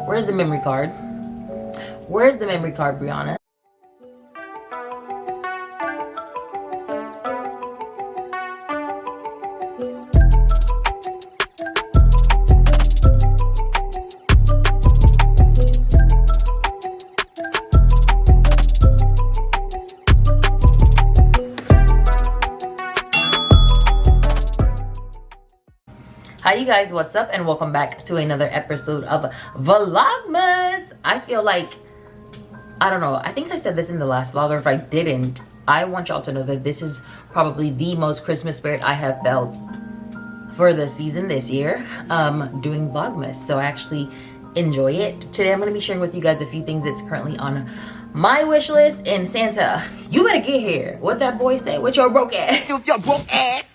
Where's the memory card? Where's the memory card, Brianna? Hi you guys, what's up, and welcome back to another episode of Vlogmas. I feel like, I don't know, I think I said this in the last vlog, or if I didn't, I want y'all to know that this is probably the most Christmas spirit I have felt for the season this year, doing Vlogmas. So I actually enjoy it. Today I'm going to be sharing with you guys a few things that's currently on my wish list. And Santa, you better get here. What that boy say? With your broke ass. With your broke ass.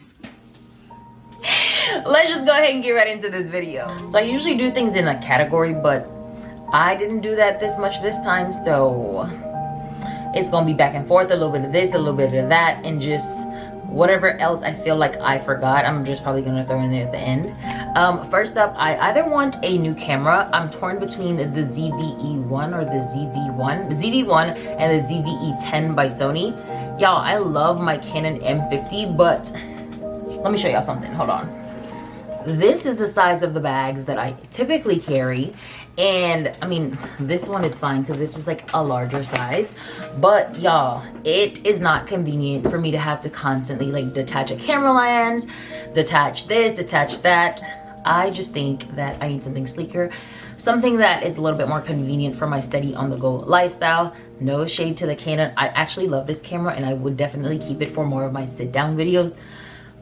Let's just go ahead and get right into this video. So I usually do things in a category, but I didn't do that this much this time, so it's gonna be back and forth, a little bit of this, a little bit of that, and just whatever else I feel like I forgot, I'm just probably gonna throw in there at the end. First up, I either want a new camera. I'm torn between the ZVE1 or the ZV1, the ZV1 and the ZVE10 by Sony. Y'all, I love my Canon M50, but let me show y'all something. Hold on. This is the size of the bags that I typically carry, and I mean, this one is fine because this is like a larger size, but y'all, it is not convenient for me to have to constantly like detach a camera lens, detach this, detach that. I just think that I need something sleeker, something that is a little bit more convenient for my steady on the go lifestyle. No shade to the Canon. I actually love this camera and I would definitely keep it for more of my sit down videos.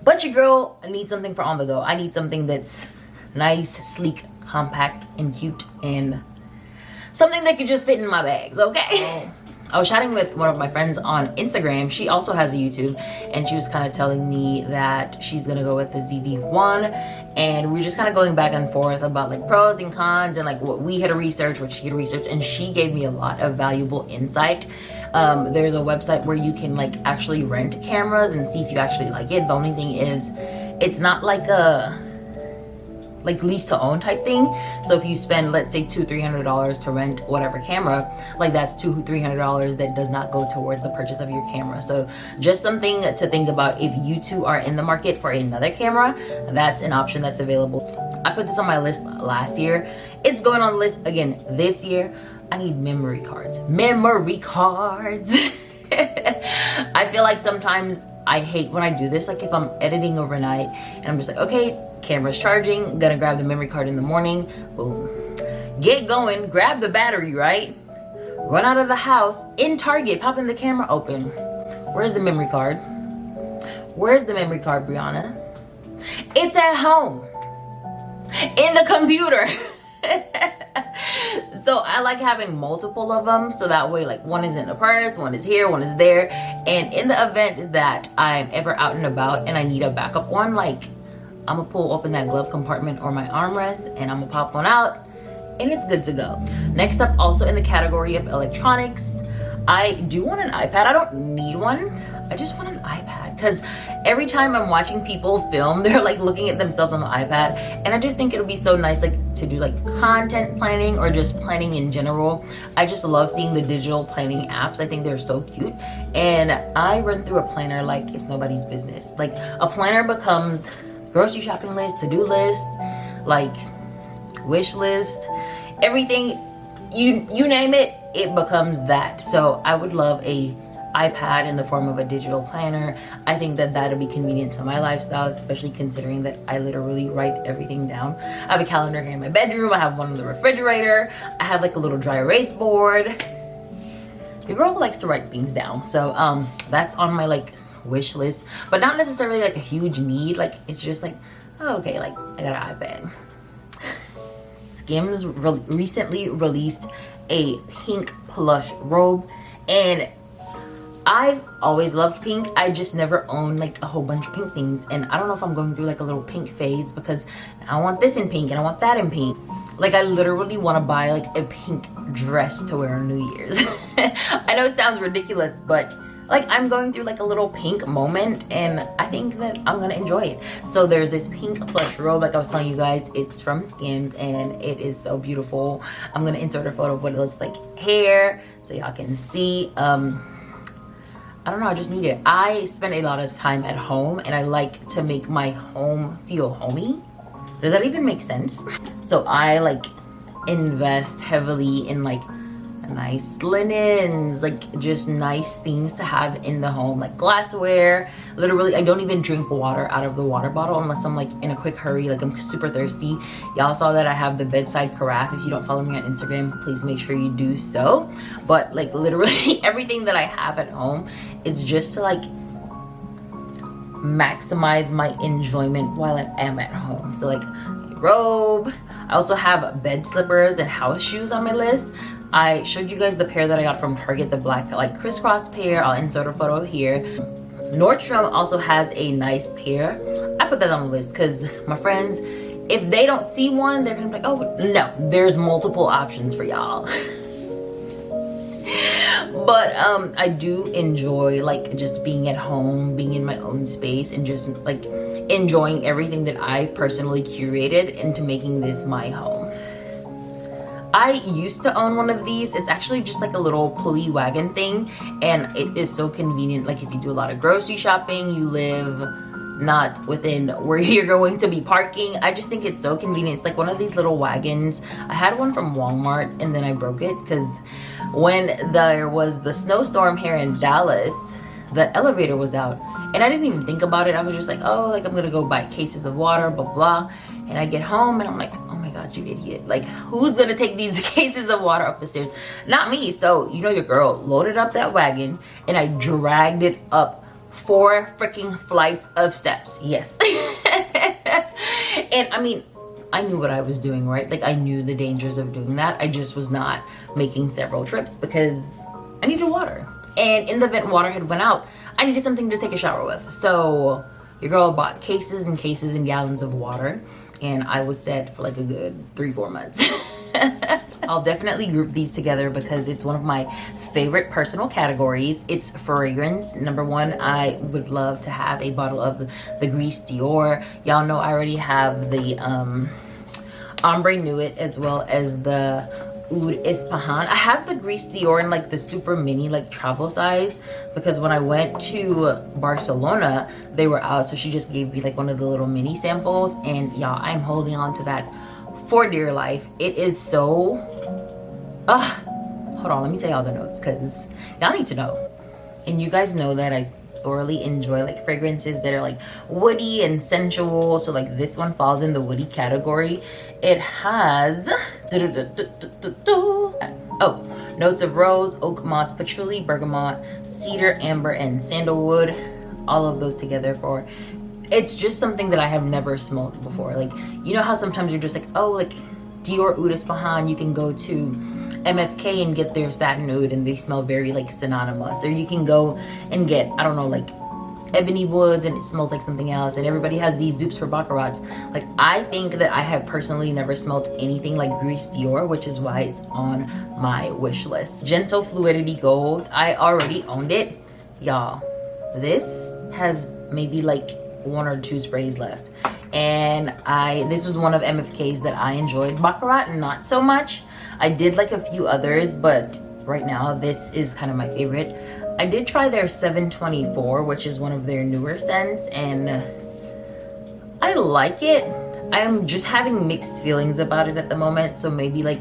But your girl needs something for on the go. I need something that's nice, sleek, compact, and cute, and something that could just fit in my bags, okay? I was chatting with one of my friends on Instagram. She also has a YouTube, and she was kind of telling me that she's gonna go with the ZV1, and we're just kind of going back and forth about like pros and cons and like what we had to research, what she had to research, and she gave me a lot of valuable insight. There's a website where you can like actually rent cameras and see if you actually like it. The only thing is, it's not like a lease to own type thing. So if you spend, let's say $200-300 to rent whatever camera, like that's $200-300 that does not go towards the purchase of your camera. So just something to think about if you two are in the market for another camera. That's an option that's available. I put this on my list last year. It's going on the list again this year. I need memory cards. Memory cards. I feel like sometimes I hate when I do this, like if I'm editing overnight and I'm just like, okay, camera's charging, gonna grab the memory card in the morning, boom, get going, grab the battery, right? Run out of the house, in Target, popping the camera open. Where's the memory card? Where's the memory card, Brianna? It's at home, in the computer. So I like having multiple of them, so that way like one is in the purse, one is here, one is there, and in the event that I'm ever out and about and I need a backup one, like I'm gonna pull open that glove compartment or my armrest and I'm gonna pop one out and it's good to go. Next up, also in the category of electronics, I do want an iPad. I don't need one, I just want an iPad, because every time I'm watching people film, they're like looking at themselves on the iPad, and I just think it would be so nice like to do like content planning or just planning in general. I just love seeing the digital planning apps. I think they're so cute, and I run through a planner like it's nobody's business. Like a planner becomes grocery shopping list, to-do list, like wish list, everything, you name it, it becomes that. So I would love a iPad in the form of a digital planner. I think that that'll be convenient to my lifestyle, especially considering that I literally write everything down. I have a calendar here in my bedroom, I have one in the refrigerator, I have like a little dry erase board. Your girl likes to write things down, so that's on my like wish list, but not necessarily like a huge need. Like it's just like, oh, okay, like I got an iPad. Skims recently released a pink plush robe, and I've always loved pink. I just never owned like a whole bunch of pink things, and I don't know if I'm going through like a little pink phase because I want this in pink and I want that in pink. Like I literally want to buy like a pink dress to wear on New Year's. I know it sounds ridiculous, but like I'm going through like a little pink moment, and I think that I'm gonna enjoy it. So there's this pink plush robe, like I was telling you guys, it's from Skims and it is so beautiful. I'm gonna insert a photo of what it looks like here so y'all can see. I don't know, I just need it. I spend a lot of time at home and I like to make my home feel homey. Does that even make sense? So I like invest heavily in like nice linens, like just nice things to have in the home, like glassware. Literally, I don't even drink water out of the water bottle unless I'm like in a quick hurry, like I'm super thirsty. Y'all saw that I have the bedside carafe. If you don't follow me on Instagram, please make sure you do so. But like literally everything that I have at home, it's just to like maximize my enjoyment while I am at home. So like robe, I also have bed slippers and house shoes on my list. I showed you guys the pair that I got from Target, the black like crisscross pair. I'll insert a photo here. Nordstrom also has a nice pair. I put that on the list because my friends, if they don't see one, they're gonna be like, oh no, there's multiple options for y'all. But I do enjoy like just being at home, being in my own space, and just like enjoying everything that I've personally curated into making this my home. I used to own one of these. It's actually just like a little pulley wagon thing, and it is so convenient. Like if you do a lot of grocery shopping, you live not within where you're going to be parking. I just think it's so convenient. It's like one of these little wagons. I had one from Walmart and then I broke it because when there was the snowstorm here in Dallas, the elevator was out and I didn't even think about it. I was just like, oh, like I'm gonna go buy cases of water, blah blah. And I get home and I'm like, oh my god, you idiot, like who's gonna take these cases of water up the stairs? Not me. So you know, your girl loaded up that wagon and I dragged it up 4 freaking flights of steps. Yes. And I mean, I knew what I was doing, right? Like I knew the dangers of doing that. I just was not making several trips because I needed water. And in the event water had went out, I needed something to take a shower with. So your girl bought cases and cases and gallons of water, and I was set for like a good 3-4 months. I'll definitely group these together because it's one of my favorite personal categories. It's fragrance. Number one, I would love to have a bottle of the Grease Dior. Y'all know I already have the Ombre Nuit as well as the Oud Ispahan. I have the Grease Dior in like the super mini like travel size because when I went to Barcelona, they were out. So she just gave me like one of the little mini samples, and y'all, I'm holding on to that for dear life. It is so hold on, let me tell y'all the notes because y'all need to know. And you guys know that I thoroughly enjoy like fragrances that are like woody and sensual. So like this one falls in the woody category. It has notes of rose, oak moss, patchouli, bergamot, cedar, amber, and sandalwood. All of those together for, it's just something that I have never smelled before. Like, you know how sometimes you're just like, oh, like Dior Oud Ispahan, you can go to MFK and get their satin oud and they smell very like synonymous. Or you can go and get, I don't know, like ebony woods and it smells like something else, and everybody has these dupes for baccarats. Like, I think that I have personally never smelled anything like Grease Dior, which is why it's on my wish list. Gentle Fluidity Gold, I already owned it. Y'all, this has maybe like 1 or 2 sprays left, and this was one of MFK's that I enjoyed. Baccarat, not so much. I did like a few others, but right now this is kind of my favorite. I did try their 724, which is one of their newer scents, and I like it. I'm just having mixed feelings about it at the moment, so maybe like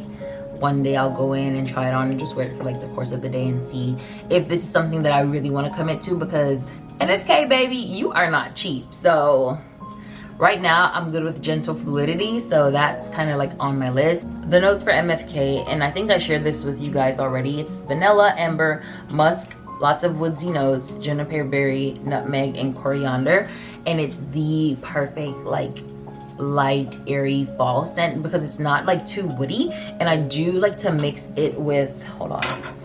one day I'll go in and try it on and just wear it for like the course of the day and see if this is something that I really want to commit to, because MFK, baby, you are not cheap. So right now I'm good with Gentle Fluidity, so that's kind of like on my list. The notes for MFK, and I think I shared this with you guys already, it's vanilla, amber, musk, lots of woodsy notes, juniper berry, nutmeg, and coriander. And it's the perfect like light, airy fall scent because it's not like too woody. And I do like to mix it with, hold on,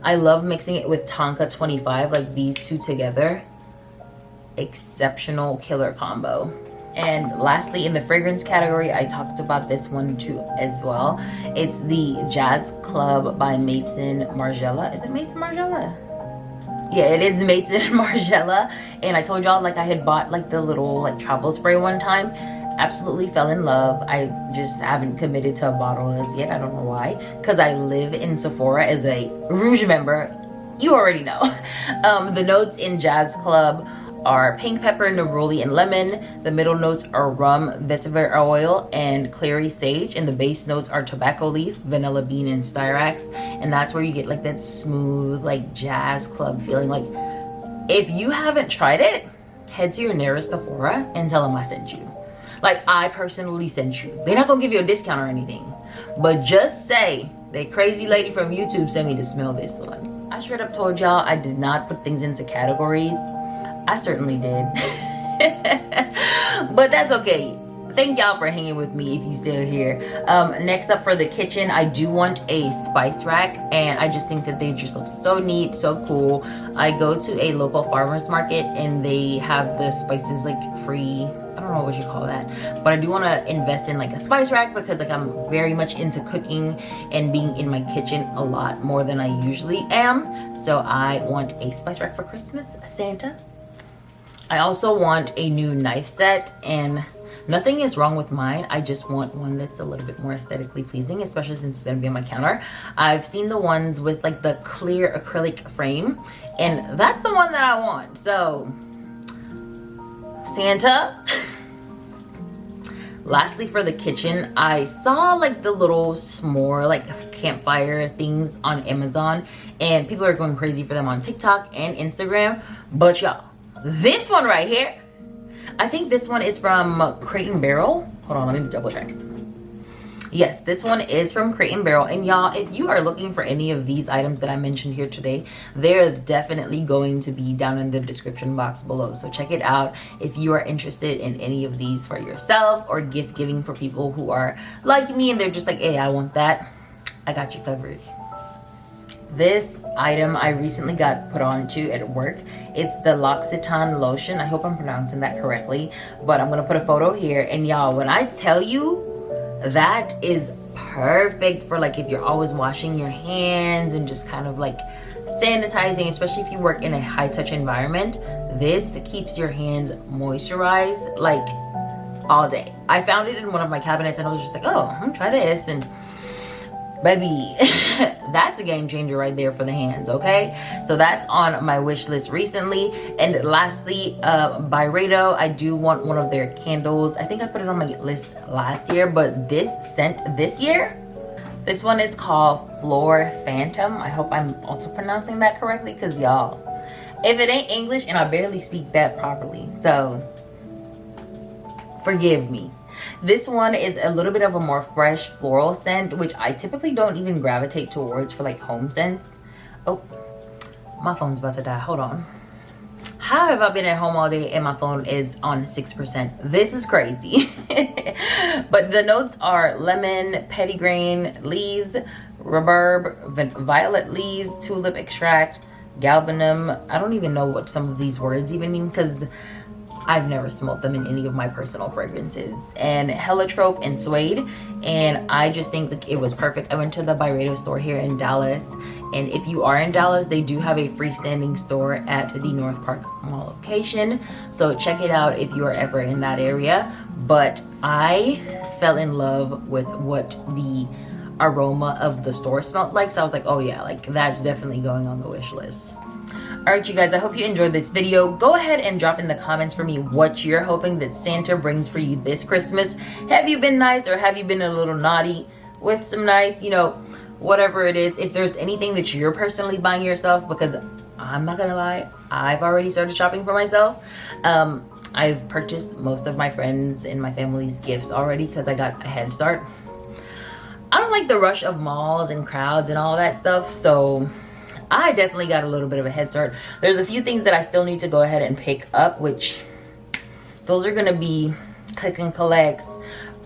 I love mixing it with Tonka 25, like these two together. Exceptional killer combo. And lastly, in the fragrance category, I talked about this one too as well. It's the Jazz Club by Maison Margiela. Is it Maison Margiela? Yeah, it is Mason and Margiela. And I told y'all like I had bought like the little like travel spray one time. Absolutely fell in love. I just haven't committed to a bottle as yet. I don't know why, because I live in Sephora as a Rouge member. You already know. The notes in Jazz Club are pink pepper, neroli, and lemon. The middle notes are rum, vetiver oil, and clary sage. And the base notes are tobacco leaf, vanilla bean, and styrax. And that's where you get like that smooth like Jazz Club feeling. Like if you haven't tried it, head to your nearest Sephora and tell them I sent you. Like I personally sent you. They're not gonna give you a discount or anything, but just say that crazy lady from YouTube sent me to smell this one. I straight up told y'all I did not put things into categories. I certainly did. But that's okay. Thank y'all for hanging with me if you still here. Next up for the kitchen, I do want a spice rack, and I just think that they just look so neat, so cool. I go to a local farmer's market and they have the spices like free. I don't know what you call that, but I do want to invest in like a spice rack because like I'm very much into cooking and being in my kitchen a lot more than I usually am. So I want a spice rack for Christmas, Santa. I also want a new knife set, and nothing is wrong with mine. I just want one that's a little bit more aesthetically pleasing, especially since it's gonna be on my counter. I've seen the ones with like the clear acrylic frame, and that's the one that I want. So Santa. Lastly, for the kitchen, I saw like the little s'more like campfire things on Amazon, and people are going crazy for them on TikTok and Instagram. But y'all, this one right here, I think this one is from Crate and Barrel. Hold on, let me double check. Yes, this one is from Crate and Barrel. And y'all, if you are looking for any of these items that I mentioned here today, they're definitely going to be down in the description box below. So check it out if you are interested in any of these for yourself or gift giving for people who are like me and they're just like, hey, I want that. I got you covered. This item I recently got put onto at work. It's the L'Occitane lotion. I hope I'm pronouncing that correctly, but I'm gonna put a photo here. And y'all, when I tell you, that is perfect for like if you're always washing your hands and just kind of like sanitizing, especially if you work in a high touch environment. This keeps your hands moisturized like all day. I found it in one of my cabinets and I was just like, oh, I'm gonna try this, and baby, that's a game changer right there for the hands, okay? So that's on my wish list recently. And lastly, Byredo, I do want one of their candles. I think I put it on my list last year, but this scent this year, this one is called Floor Phantom. I hope I'm also pronouncing that correctly, because y'all, if it ain't English, and I barely speak that properly, so forgive me. This one is a little bit of a more fresh floral scent, which I typically don't even gravitate towards for like home scents. Oh, my phone's about to die. Hold on. How have I been at home all day and my phone is on 6%? This is crazy. But the notes are lemon, petitgrain leaves, rhubarb, violet leaves, tulip extract, galbanum. I don't even know what some of these words even mean because I've never smelled them in any of my personal fragrances. And heliotrope and suede. And I just think that it was perfect. I went to the Byredo store here in Dallas. And if you are in Dallas, they do have a freestanding store at the North Park Mall location. So check it out if you are ever in that area. But I fell in love with what the aroma of the store smelled like. So I was like, oh yeah, like that's definitely going on the wish list. Alright you guys, I hope you enjoyed this video. Go ahead and drop in the comments for me what you're hoping that Santa brings for you this Christmas. Have you been nice or have you been a little naughty with some nice, you know, whatever it is. If there's anything that you're personally buying yourself, because I'm not gonna lie, I've already started shopping for myself. I've purchased most of my friends and my family's gifts already because I got a head start. I don't like the rush of malls and crowds and all that stuff, so I definitely got a little bit of a head start. There's a few things that I still need to go ahead and pick up, which those are gonna be click and collects.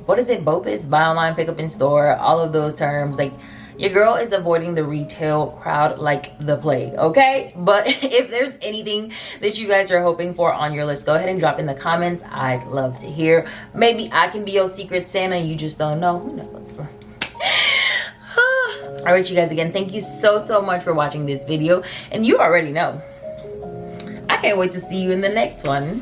What is it? BOPIS, buy online, pick up in store, all of those terms. Like, your girl is avoiding the retail crowd like the plague, okay? But if there's anything that you guys are hoping for on your list, go ahead and drop in the comments. I'd love to hear. Maybe I can be your secret Santa, you just don't know. Who knows? All right, you guys, again, thank you so much for watching this video. And you already know, can't wait to see you in the next one.